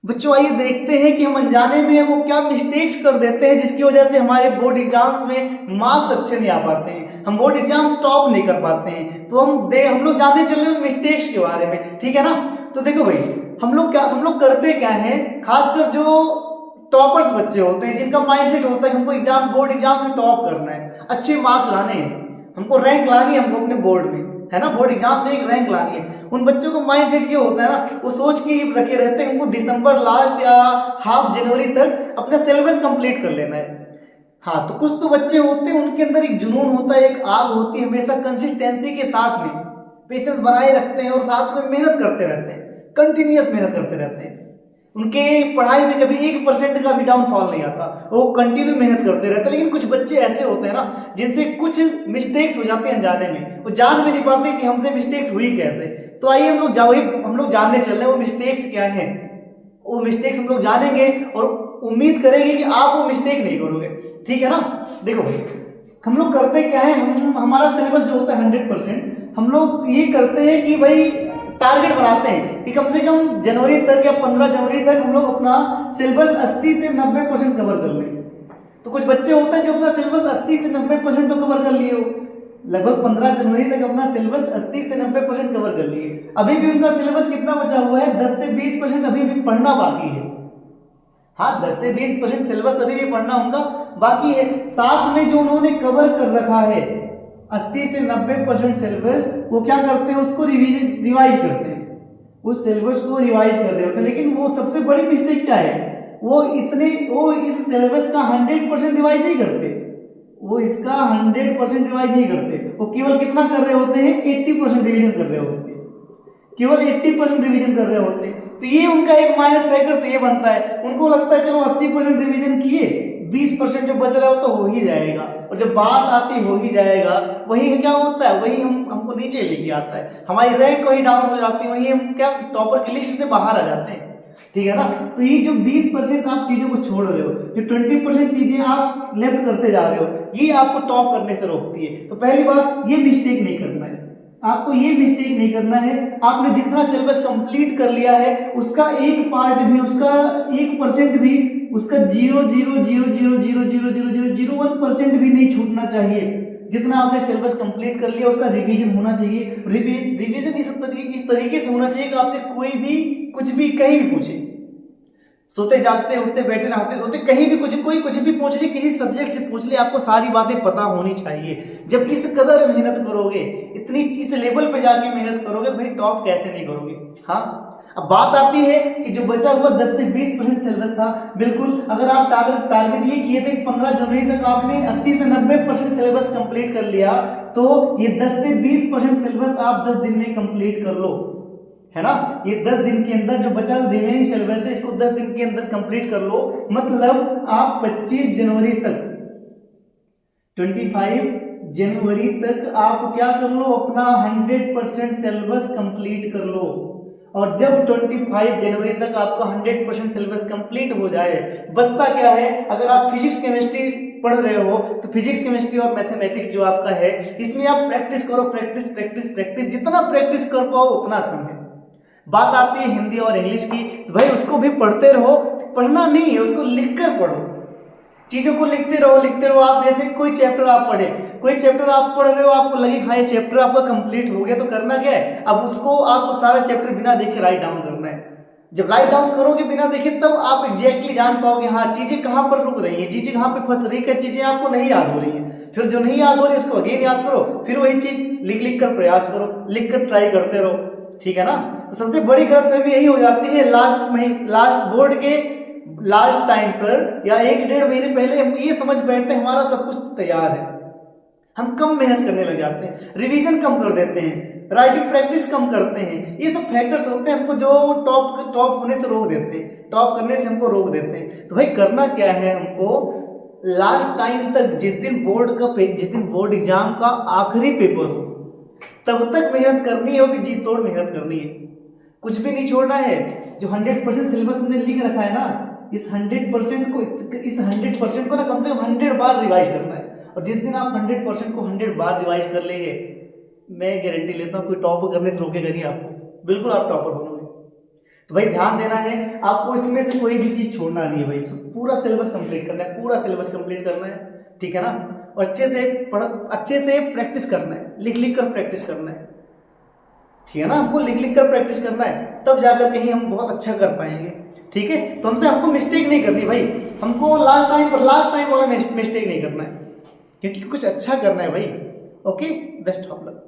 बच्चों आइए देखते हैं कि हम अनजाने में वो क्या मिस्टेक्स कर देते हैं जिसकी वजह से हमारे बोर्ड एग्जाम्स में मार्क्स अच्छे नहीं आ पाते हैं, हम बोर्ड एग्जाम्स टॉप नहीं कर पाते हैं। तो हम लोग जानने चल रहे हैं मिस्टेक्स के बारे में, ठीक है ना। तो देखो भाई, हम लोग करते क्या है, खासकर जो टॉपर्स बच्चे होते हैं जिनका माइंडसेट होता है हमको बोर्ड एग्जाम्स में टॉप करना है, अच्छे मार्क्स लाने हैं, हमको रैंक लानी है, हमको अपने बोर्ड में, है ना, बोर्ड एग्जाम्स में एक रैंक लानी है। उन बच्चों का माइंडसेट ये होता है ना, वो सोच के रखे रहते हैं हमको दिसंबर लास्ट या हाफ जनवरी तक अपना सिलेबस कंप्लीट कर लेना है। हाँ, तो कुछ तो बच्चे होते हैं उनके अंदर एक जुनून होता है, एक आग होती है, हमेशा कंसिस्टेंसी के साथ में पेशेंस बनाए रखते हैं और साथ में मेहनत करते रहते हैं, कंटिन्यूअस मेहनत करते रहते हैं। उनके पढ़ाई में कभी 1% का भी डाउनफॉल नहीं आता, वो कंटिन्यू मेहनत करते रहते हैं। लेकिन कुछ बच्चे ऐसे होते हैं ना जिनसे कुछ मिस्टेक्स हो जाते हैं अनजाने में, वो जान भी नहीं पाते कि हमसे मिस्टेक्स हुई कैसे। तो आइए हम लोग जानने चल रहे हैं वो मिस्टेक्स क्या है। वो मिस्टेक्स हम लोग जानेंगे और उम्मीद करेंगे कि आप वो मिस्टेक नहीं करोगे, ठीक है ना। देखो भाई, हम लोग करते क्या है, हम हमारा सिलेबस जो होता है 100%, हम लोग ये करते हैं कि भाई टारगेट बनाते हैं कि कम से कम जनवरी तक या 15 जनवरी तक हम लोग अपना सिलेबस 80 से 90% कवर कर लें। तो कुछ बच्चे होते हैं जो अपना सिलेबस 80 से 90% तो कवर कर लिए हो, लगभग 15 जनवरी तक अपना सिलेबस 80 से 90% कवर कर लिए, अभी भी उनका सिलेबस कितना बचा हुआ है, 10 से 20% अभी भी पढ़ना बाकी है। हाँ, 10 से 20% सिलेबस अभी भी पढ़ना उनका बाकी है। साथ में जो उन्होंने कवर कर रखा है 80 से 90% सिलेबस, वो क्या करते हैं, उसको रिवाइज करते हैं, उस सिलेबस को रिवाइज कर रहे होते हैं। लेकिन वो सबसे बड़ी मिस्टेक क्या है, वो इस सिलेबस का 100% रिवाइज नहीं करते, वो इसका 100% रिवाइज नहीं करते, वो केवल कितना कर रहे होते हैं, 80% रिवीजन कर रहे होते हैं, केवल 80% रिवीजन कर रहे होते हैं। तो ये उनका एक माइनस फैक्टर तो ये बनता है, उनको लगता है चलो 80% रिवीजन किए, 20% जो बच रहा हो तो हो ही जाएगा, और जब बात आती हो ही जाएगा, वही क्या होता है, वही हमको नीचे लेके आता है, हमारी रैंक वही डाउन हो जाती है, वही हम क्या टॉपर की लिस्ट से बाहर आ जाते हैं, ठीक है ना। तो ये जो 20% आप चीजों को छोड़ रहे हो, जो 20% चीजें आप लेफ्ट करते जा रहे हो, ये आपको टॉप करने से रोकती है। तो पहली बात, ये मिस्टेक नहीं करना है, आपको ये मिस्टेक नहीं करना है। आपने जितना सिलेबस कंप्लीट कर लिया है उसका एक पार्ट भी, उसका 1% भी, उसका 0.000000001% भी नहीं छूटना चाहिए। जितना आपने सिलेबस कंप्लीट कर लिया उसका रिवीजन होना चाहिए। रिवीजन इस तरीके से होना चाहिए कि आपसे कोई भी कुछ भी कहीं भी पूछे, सोते जागते उठते बैठे नहाते धोते कहीं भी कोई कुछ भी पूछ ले, किसी सब्जेक्ट से पूछ ले, आपको सारी बातें पता होनी चाहिए। जब इस कदर मेहनत करोगे, इतनी इस लेवल पे जाके मेहनत करोगे, भाई टॉप कैसे नहीं करोगे। हाँ, अब बात आती है कि जो बचा हुआ 10 से 20% सिलेबस था, बिल्कुल अगर आप टारगेट ये किए थे 15 जनवरी तक आपने 80 से 90% सिलेबस कंप्लीट कर लिया, तो ये 10 से 20% सिलेबस आप 10 दिन में कंप्लीट कर लो, है ना। ये 10 दिन के अंदर जो बचा रिमेनिंग सिलेबस है इसको 10 दिन के अंदर कंप्लीट कर लो। मतलब आप 25 जनवरी तक, 25 जनवरी तक आप क्या कर लो, अपना 100% सिलेबस कंप्लीट कर लो। और जब 25 जनवरी तक आपका 100% सिलेबस कंप्लीट हो जाए, बचता क्या है, अगर आप फिजिक्स केमिस्ट्री पढ़ रहे हो तो फिजिक्स केमिस्ट्री और मैथमेटिक्स जो आपका है, इसमें आप प्रैक्टिस करो, प्रैक्टिस प्रैक्टिस प्रैक्टिस, जितना प्रैक्टिस कर पाओ उतना कम है। बात आती है हिंदी और इंग्लिश की, तो भाई उसको भी पढ़ते रहो, पढ़ना नहीं है, उसको लिखकर पढ़ो, चीजों को लिखते रहो। आप जैसे कोई चैप्टर आप पढ़े, कोई चैप्टर आप पढ़ रहे हो, आपको लगे हाँ ये चैप्टर आपका कंप्लीट हो गया, तो करना क्या है, अब उसको आपको सारा चैप्टर बिना देखे राइट डाउन करना है। जब राइट डाउन करोगे बिना देखे, तब आप एग्जैक्टली जान पाओगे हाँ चीजें कहाँ पर रुक रही हैं, चीजें कहाँ पे फंस रही है, चीजें आपको नहीं याद हो रही है। फिर जो नहीं याद हो रही है उसको अगेन याद करो, फिर वही चीज लिख कर प्रयास करो, लिख कर ट्राई करते रहो, ठीक है ना। तो सबसे बड़ी गलतफहमी यही हो जाती है, लास्ट बोर्ड के लास्ट टाइम पर या 1-1.5 महीने पहले हम ये समझ बैठते हैं हमारा सब कुछ तैयार है, हम कम मेहनत करने लग जाते हैं, रिवीजन कम कर देते हैं, राइटिंग प्रैक्टिस कम करते हैं। ये सब फैक्टर्स होते हैं हमको जो टॉप होने से रोक देते हैं, टॉप करने से हमको रोक देते हैं। तो भाई करना क्या है, हमको लास्ट टाइम तक, जिस दिन बोर्ड एग्जाम का आखिरी पेपर हो तब तक मेहनत करनी है, जी तोड़ मेहनत करनी है, कुछ भी नहीं छोड़ना है। जो 100% सिलेबस हमने लिख रखा है ना, इस 100% को ना कम से कम 100 बार रिवाइज करना है। और जिस दिन आप 100% को 100 बार रिवाइज कर लेंगे, मैं गारंटी लेता हूँ कोई टॉप करने से रोकेगा नहीं आपको, बिल्कुल आप टॉपर बनोगे। तो भाई ध्यान देना है, आपको इसमें से कोई भी चीज़ छोड़ना नहीं है भाई, पूरा सिलेबस कंप्लीट करना है, पूरा सिलेबस कंप्लीट करना है, ठीक है ना। और अच्छे से प्रैक्टिस करना है, लिख लिख कर प्रैक्टिस करना है, ठीक है ना। हमको लिख लिख कर प्रैक्टिस करना है, तब जाकर कहीं हम बहुत अच्छा कर पाएंगे, ठीक है। तो हमको मिस्टेक नहीं करनी भाई, हमको लास्ट टाइम वाला मिस्टेक नहीं करना है, क्योंकि कुछ अच्छा करना है भाई। Okay, best of luck.